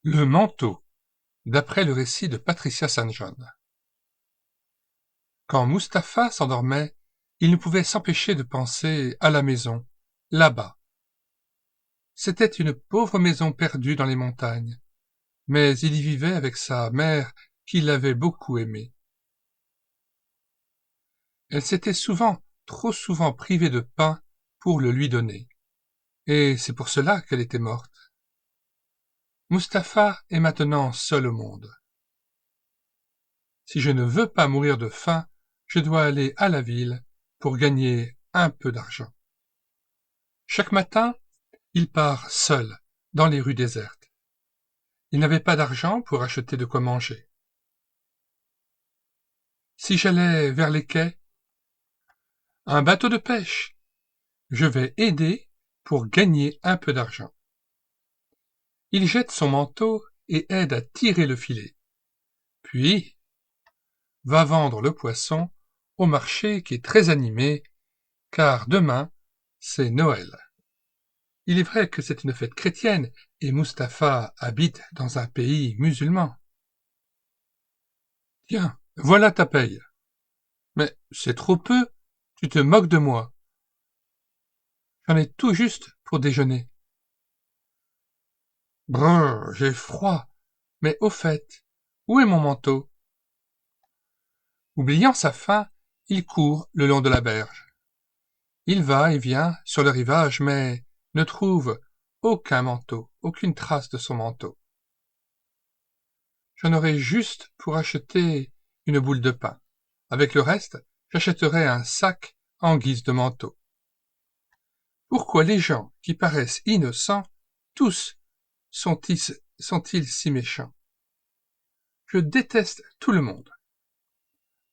Le manteau, d'après le récit de Patricia St. John. Quand Mustapha s'endormait, il ne pouvait s'empêcher de penser à la maison, là-bas. C'était une pauvre maison perdue dans les montagnes, mais il y vivait avec sa mère qui l'avait beaucoup aimé. Elle s'était souvent, trop souvent privée de pain pour le lui donner, et c'est pour cela qu'elle était morte. Mustapha est maintenant seul au monde. Si je ne veux pas mourir de faim, je dois aller à la ville pour gagner un peu d'argent. Chaque matin, il part seul dans les rues désertes. Il n'avait pas d'argent pour acheter de quoi manger. Si j'allais vers les quais, un bateau de pêche, je vais aider pour gagner un peu d'argent. Il jette son manteau et aide à tirer le filet. Puis, va vendre le poisson au marché qui est très animé, car demain, c'est Noël. Il est vrai que c'est une fête chrétienne et Mustapha habite dans un pays musulman. Tiens, voilà ta paye. Mais c'est trop peu, tu te moques de moi. J'en ai tout juste pour déjeuner. Brrr, j'ai froid. Mais au fait, où est mon manteau? Oubliant sa faim, il court le long de la berge. Il va et vient sur le rivage, mais ne trouve aucun manteau, aucune trace de son manteau. J'en aurai juste pour acheter une boule de pain. Avec le reste, j'achèterai un sac en guise de manteau. Pourquoi les gens qui paraissent innocents, tous, sont-ils si méchants? Je déteste tout le monde.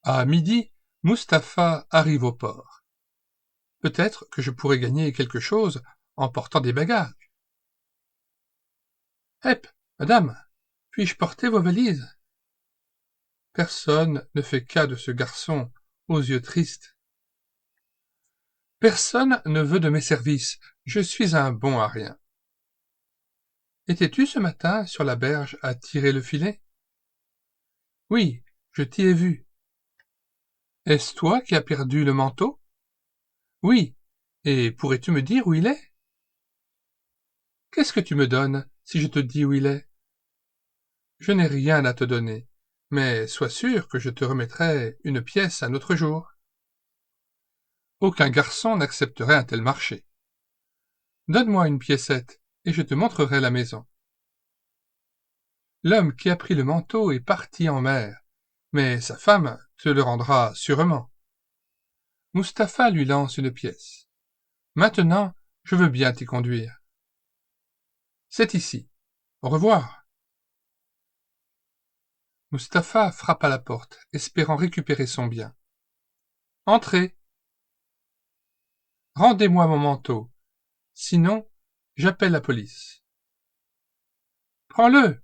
À midi, Mustapha arrive au port. Peut-être que je pourrais gagner quelque chose en portant des bagages. Hep, madame, puis-je porter vos valises? Personne ne fait cas de ce garçon aux yeux tristes. Personne ne veut de mes services, je suis un bon à rien. Étais-tu ce matin sur la berge à tirer le filet? Oui, je t'y ai vu. Est-ce toi qui as perdu le manteau? Oui, et pourrais-tu me dire où il est? Qu'est-ce que tu me donnes si je te dis où il est? Je n'ai rien à te donner, mais sois sûr que je te remettrai une pièce un autre jour. Aucun garçon n'accepterait un tel marché. Donne-moi une piécette, et je te montrerai la maison. L'homme qui a pris le manteau est parti en mer, mais sa femme te le rendra sûrement. Mustapha lui lance une pièce. Maintenant, je veux bien t'y conduire. C'est ici. Au revoir. Mustapha frappe à la porte, espérant récupérer son bien. Entrez. Rendez-moi mon manteau. Sinon, j'appelle la police. Prends-le.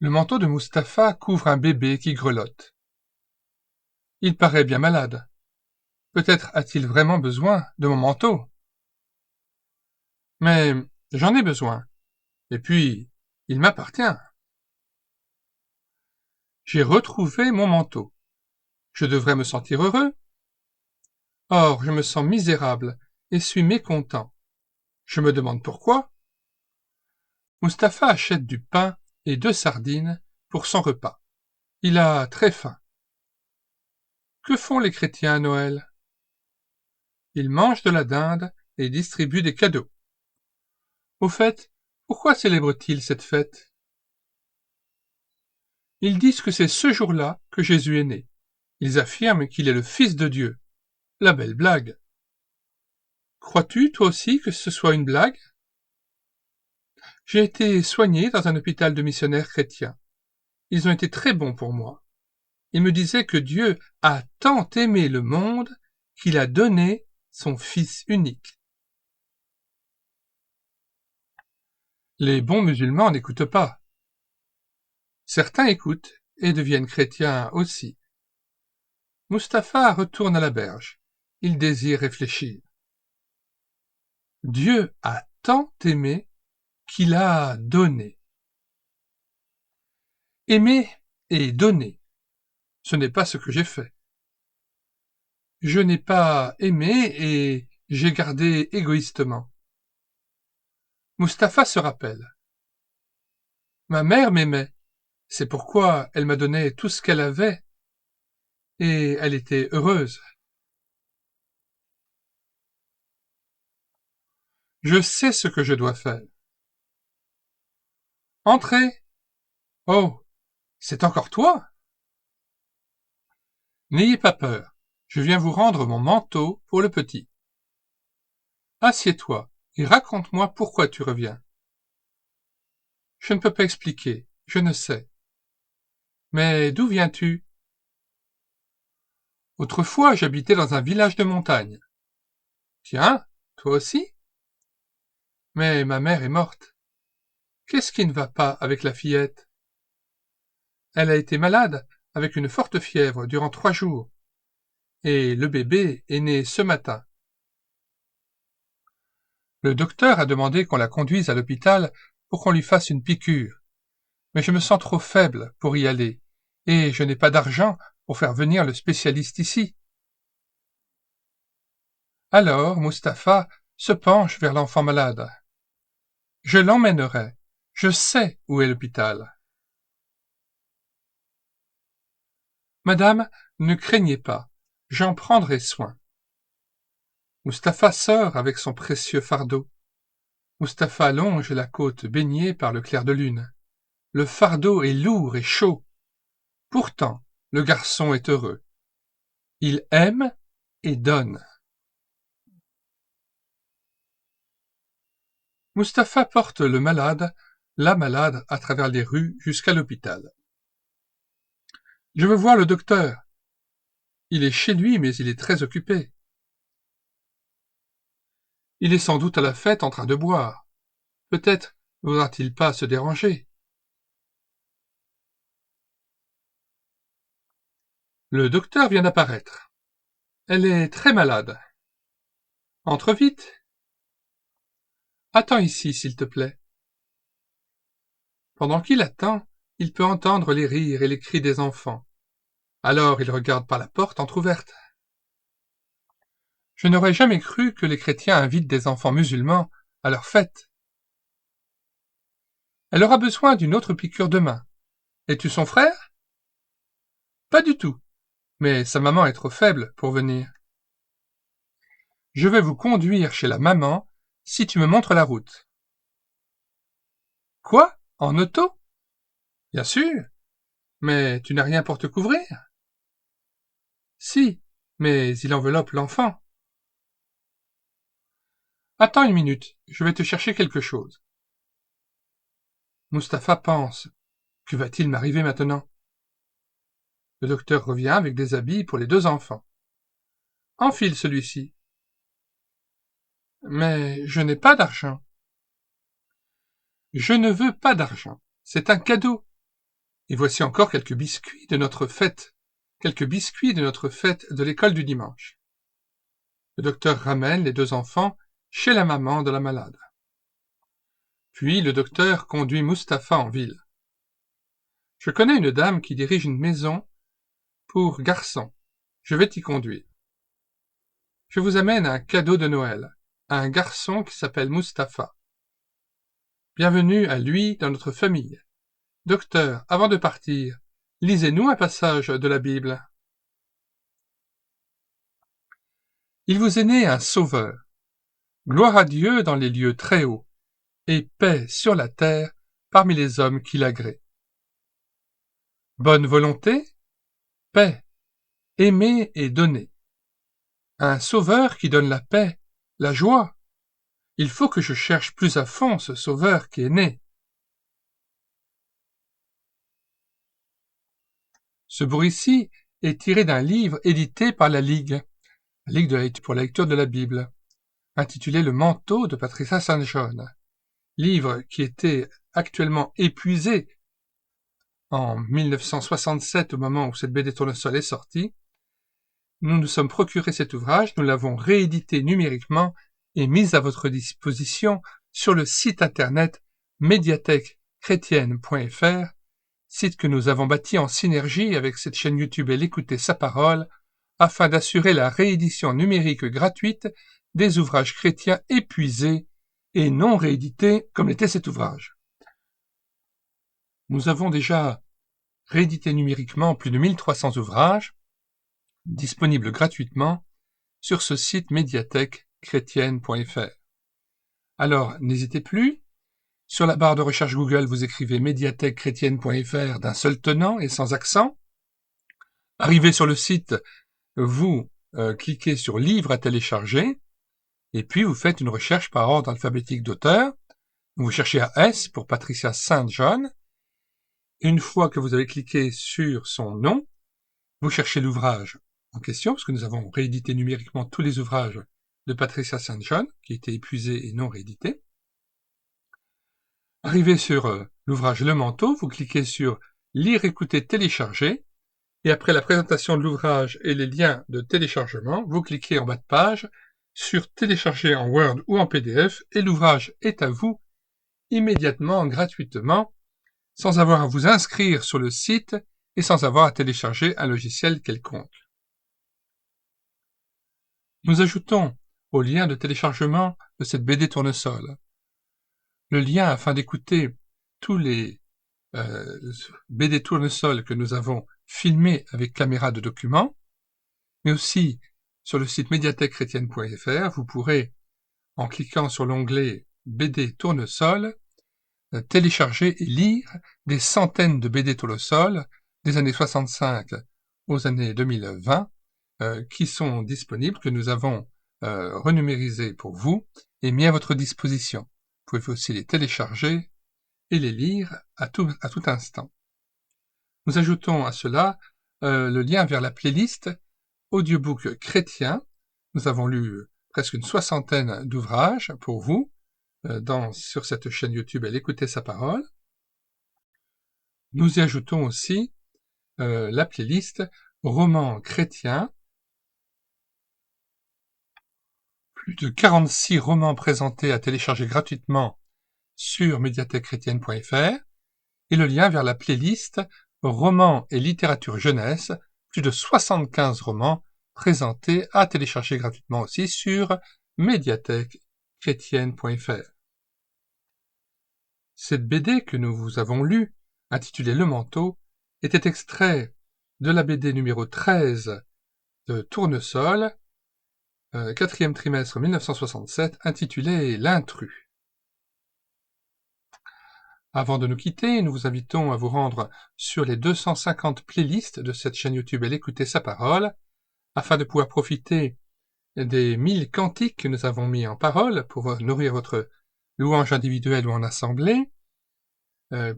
Le manteau de Mustapha couvre un bébé qui grelotte. Il paraît bien malade. Peut-être a-t-il vraiment besoin de mon manteau. Mais j'en ai besoin. Et puis, il m'appartient. J'ai retrouvé mon manteau. Je devrais me sentir heureux. Or, je me sens misérable et suis mécontent. Je me demande pourquoi. Mustapha achète du pain et 2 sardines pour son repas. Il a très faim. Que font les chrétiens à Noël? Ils mangent de la dinde et distribuent des cadeaux. Au fait, pourquoi célèbrent-ils cette fête? Ils disent que c'est ce jour-là que Jésus est né. Ils affirment qu'il est le Fils de Dieu. La belle blague. Crois-tu, toi aussi, que ce soit une blague? J'ai été soigné dans un hôpital de missionnaires chrétiens. Ils ont été très bons pour moi. Ils me disaient que Dieu a tant aimé le monde qu'il a donné son Fils unique. Les bons musulmans n'écoutent pas. Certains écoutent et deviennent chrétiens aussi. Mustapha retourne à la berge. Il désire réfléchir. Dieu a tant aimé. qu'il a donné. Aimer et donner, ce n'est pas ce que j'ai fait. Je n'ai pas aimé et j'ai gardé égoïstement. Mustapha se rappelle. Ma mère m'aimait, c'est pourquoi elle m'a donné tout ce qu'elle avait, et elle était heureuse. Je sais ce que je dois faire. Entrez. Oh, c'est encore toi? N'ayez pas peur, je viens vous rendre mon manteau pour le petit. Assieds-toi et raconte-moi pourquoi tu reviens. Je ne peux pas expliquer, je ne sais. Mais d'où viens-tu? Autrefois, j'habitais dans un village de montagne. Tiens, toi aussi? Mais ma mère est morte. Qu'est-ce qui ne va pas avec la fillette? Elle a été malade, avec une forte fièvre, durant 3 jours. Et le bébé est né ce matin. Le docteur a demandé qu'on la conduise à l'hôpital pour qu'on lui fasse une piqûre. Mais je me sens trop faible pour y aller, et je n'ai pas d'argent pour faire venir le spécialiste ici. Alors Mustapha se penche vers l'enfant malade. Je l'emmènerai. Je sais où est l'hôpital. Madame, ne craignez pas. J'en prendrai soin. Mustapha sort avec son précieux fardeau. Mustapha longe la côte baignée par le clair de lune. Le fardeau est lourd et chaud. Pourtant, le garçon est heureux. Il aime et donne. Mustapha porte le malade, la malade, à travers les rues jusqu'à l'hôpital. Je veux voir le docteur. Il est chez lui, mais il est très occupé. Il est sans doute à la fête en train de boire. Peut-être ne voudra-t-il pas se déranger. Le docteur vient d'apparaître. Elle est très malade. Entre vite. Attends ici, s'il te plaît. Pendant qu'il attend, il peut entendre les rires et les cris des enfants. Alors il regarde par la porte entr'ouverte. Je n'aurais jamais cru que les chrétiens invitent des enfants musulmans à leur fête. Elle aura besoin d'une autre piqûre demain. Es-tu son frère? Pas du tout. Mais sa maman est trop faible pour venir. Je vais vous conduire chez la maman si tu me montres la route. Quoi? En auto? Bien sûr. Mais tu n'as rien pour te couvrir? Si, mais il enveloppe l'enfant. Attends une minute, je vais te chercher quelque chose. Mustapha pense. Que va-t-il m'arriver maintenant? Le docteur revient avec des habits pour les 2 enfants. Enfile celui-ci. Mais je n'ai pas d'argent. Je ne veux pas d'argent. C'est un cadeau. Et voici encore quelques biscuits de notre fête. Quelques biscuits de notre fête de l'école du dimanche. Le docteur ramène les 2 enfants chez la maman de la malade. Puis le docteur conduit Mustapha en ville. Je connais une dame qui dirige une maison pour garçons. Je vais t'y conduire. Je vous amène un cadeau de Noël, un garçon qui s'appelle Mustapha. Bienvenue à lui dans notre famille. Docteur, avant de partir, lisez-nous un passage de la Bible. Il vous est né un sauveur. Gloire à Dieu dans les lieux très hauts, et paix sur la terre parmi les hommes qui l'agréent. Bonne volonté, paix, aimer et donner. Un sauveur qui donne la paix, la joie. Il faut que je cherche plus à fond ce sauveur qui est né. Ce bruit-ci est tiré d'un livre édité par la Ligue pour la lecture de la Bible, intitulé Le manteau de Patricia St. John, livre qui était actuellement épuisé en 1967 au moment où cette BD Tournesol est sortie. Nous nous sommes procuré cet ouvrage, nous l'avons réédité numériquement et mis à votre disposition sur le site internet médiathèquechrétienne.fr, site que nous avons bâti en synergie avec cette chaîne YouTube Elle écoutait sa parole, afin d'assurer la réédition numérique gratuite des ouvrages chrétiens épuisés et non réédités comme l'était cet ouvrage. Nous avons déjà réédité numériquement plus de 1300 ouvrages, disponibles gratuitement sur ce site médiathèquechrétienne.fr. Alors, n'hésitez plus, sur la barre de recherche Google, vous écrivez médiathèquechrétienne.fr d'un seul tenant et sans accent. Arrivé sur le site, vous cliquez sur Livres à télécharger, et puis vous faites une recherche par ordre alphabétique d'auteur. Vous cherchez à S pour Patricia St. John. Une fois que vous avez cliqué sur son nom, vous cherchez l'ouvrage en question, parce que nous avons réédité numériquement tous les ouvrages de Patricia St. John, qui étaient épuisés et non réédités. Arrivé sur l'ouvrage Le Manteau, vous cliquez sur Lire, écouter, télécharger, et après la présentation de l'ouvrage et les liens de téléchargement, vous cliquez en bas de page sur Télécharger en Word ou en PDF, et l'ouvrage est à vous immédiatement, gratuitement, sans avoir à vous inscrire sur le site et sans avoir à télécharger un logiciel quelconque. Nous ajoutons au lien de téléchargement de cette BD Tournesol le lien afin d'écouter tous les BD Tournesol que nous avons filmés avec caméra de document, mais aussi sur le site médiathèquechrétienne.fr, vous pourrez, en cliquant sur l'onglet BD Tournesol, télécharger et lire des centaines de BD Tournesol des années 65 aux années 2020 qui sont disponibles, que nous avons renumérisés pour vous et mis à votre disposition. Vous pouvez aussi les télécharger et les lire à tout instant. Nous ajoutons à cela le lien vers la playlist Audiobook chrétien. Nous avons lu presque une soixantaine d'ouvrages pour vous sur cette chaîne YouTube Elle écoutait sa parole. Nous y ajoutons aussi la playlist Romans chrétiens. Plus de 46 romans présentés à télécharger gratuitement sur médiathèquechrétienne.fr et le lien vers la playlist Romans et littérature jeunesse, plus de 75 romans présentés à télécharger gratuitement aussi sur médiathèquechrétienne.fr. Cette BD que nous vous avons lue, intitulée Le Manteau, était extrait de la BD numéro 13 de Tournesol, 4e trimestre 1967, intitulée L'intrus. Avant de nous quitter, nous vous invitons à vous rendre sur les 250 playlists de cette chaîne YouTube Elle écoutait sa parole, afin de pouvoir profiter des 1000 cantiques que nous avons mis en parole pour nourrir votre louange individuelle ou en assemblée,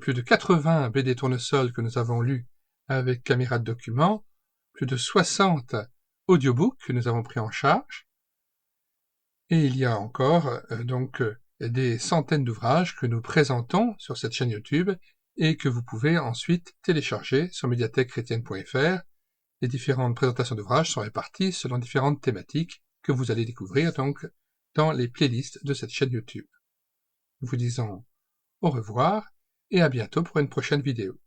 plus de 80 BD Tournesol que nous avons lus avec caméra de document, plus de 60 audiobooks que nous avons pris en charge, et il y a encore des centaines d'ouvrages que nous présentons sur cette chaîne YouTube et que vous pouvez ensuite télécharger sur médiathèquechrétienne.fr. Les différentes présentations d'ouvrages sont réparties selon différentes thématiques que vous allez découvrir donc dans les playlists de cette chaîne YouTube. Nous vous disons au revoir et à bientôt pour une prochaine vidéo.